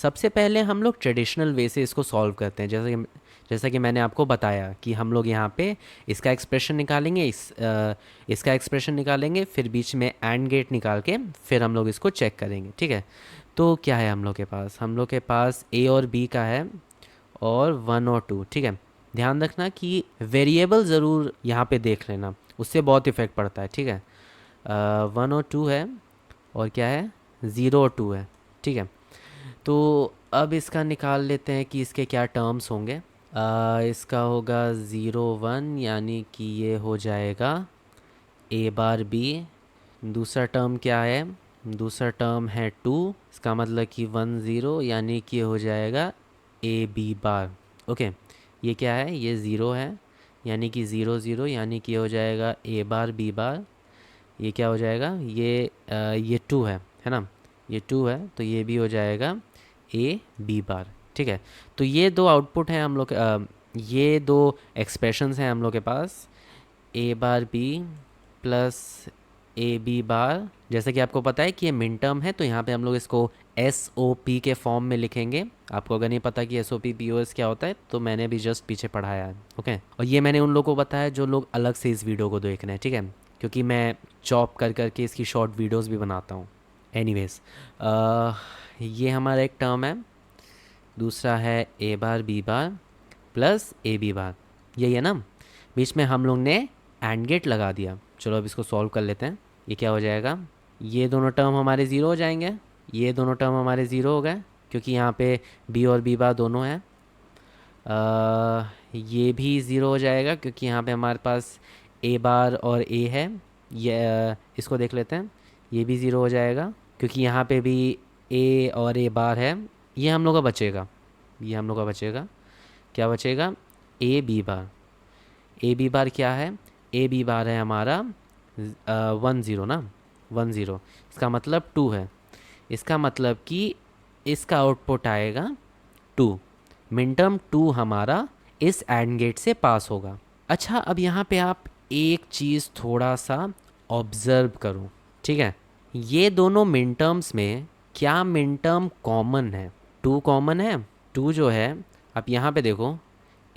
सबसे पहले हम लोग ट्रेडिशनल वे से इसको सॉल्व करते हैं, जैसा कि मैंने आपको बताया कि हम लोग यहाँ पे इसका एक्सप्रेशन निकालेंगे, इसका एक्सप्रेशन निकालेंगे, फिर बीच में एंड गेट निकाल के फिर हम लोग इसको चेक करेंगे, ठीक है। तो क्या है हम लोग के पास ए और बी का है, और 1 और 2, ठीक है। ध्यान रखना कि वेरिएबल ज़रूर यहाँ पे देख लेना, उससे बहुत इफ़ेक्ट पड़ता है, ठीक है। 1 और 2 है, और क्या है, 0 और 2 है, ठीक है। तो अब इसका निकाल लेते हैं कि इसके क्या टर्म्स होंगे। इसका होगा 0 1, यानी कि ये हो जाएगा ए बार बी। दूसरा टर्म क्या है, दूसरा टर्म है 2, इसका मतलब कि 1 0, यानी कि हो जाएगा ए बी बार। ओके, ये क्या है, ये 0 है, यानी कि 0 0, यानी कि हो जाएगा ए बार बी बार। ये क्या हो जाएगा, ये 2 है ना, ये 2 है, तो ये भी हो जाएगा ए बी बार, ठीक है। तो ये दो आउटपुट हैं हम लोग ये दो एक्सप्रेशंस हैं हम लोग के पास, A bar B plus A B bar. जैसे कि आपको पता है कि ये मिन टर्म है, तो यहाँ पे हम लोग इसको एस ओ पी के फॉर्म में लिखेंगे। आपको अगर नहीं पता कि S O P P O S क्या होता है, तो मैंने भी जस्ट पीछे पढ़ाया है, ओके। और ये मैंने उन लोगों को बताया जो लोग अलग से इस वीडियो को देख रहे हैं, ठीक है, क्योंकि मैं चॉप कर करके इसकी शॉर्ट वीडियोस भी बनाता हूँ। एनीवेज, ये हमारा एक टर्म है। दूसरा है A bar B bar plus A B bar, यही है ना। बीच में हम लोग ने एंड गेट लगा दिया। चलो अब इसको सॉल्व कर लेते हैं। ये क्या हो जाएगा, ये दोनों टर्म हमारे ज़ीरो हो जाएंगे, ये दोनों टर्म हमारे ज़ीरो हो गए, क्योंकि यहाँ पे बी और बी बार दोनों हैं। ये भी ज़ीरो हो जाएगा, क्योंकि यहाँ पे हमारे पास ए बार और ए है। ये इसको देख लेते हैं, ये भी ज़ीरो हो जाएगा, क्योंकि यहाँ पे भी ए और ए बार है। ये हम लोग का बचेगा, ये हम लोग का बचेगा, क्या बचेगा, ए बी बार। ए बी बार क्या है, ए बी बार है हमारा 1 0 ना, 1 0, इसका मतलब 2 है। इसका मतलब कि इसका आउटपुट आएगा 2। मिन टर्म 2 हमारा इस एंड गेट से पास होगा। अच्छा, अब यहाँ पे आप एक चीज़ थोड़ा सा ऑब्ज़र्व करो, ठीक है। ये दोनों मिन टर्म्स में क्या मिन टर्म कॉमन है, 2 कॉमन है। 2 जो है, आप यहाँ पे देखो,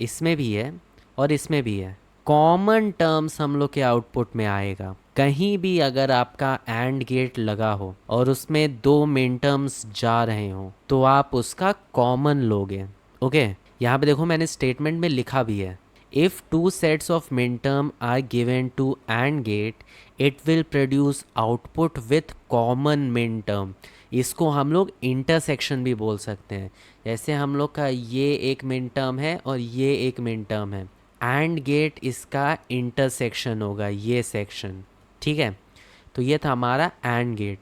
इसमें भी है और इसमें भी है। कॉमन टर्म्स हम लोग के आउटपुट में आएगा। कहीं भी अगर आपका एंड गेट लगा हो और उसमें दो मिन टर्म्स जा रहे हो, तो आप उसका कॉमन लोगे, ओके। यहाँ पे देखो, मैंने स्टेटमेंट में लिखा भी है, if two sets of min term are given to and gate, it will produce output with common min term. इसको हम लोग इंटरसेक्शन भी बोल सकते हैं। जैसे हम लोग का ये एक मिन टर्म है और ये एक मिन टर्म है, एंड गेट इसका इंटरसेक्शन होगा, ये सेक्शन, ठीक है। तो ये था हमारा एंड गेट।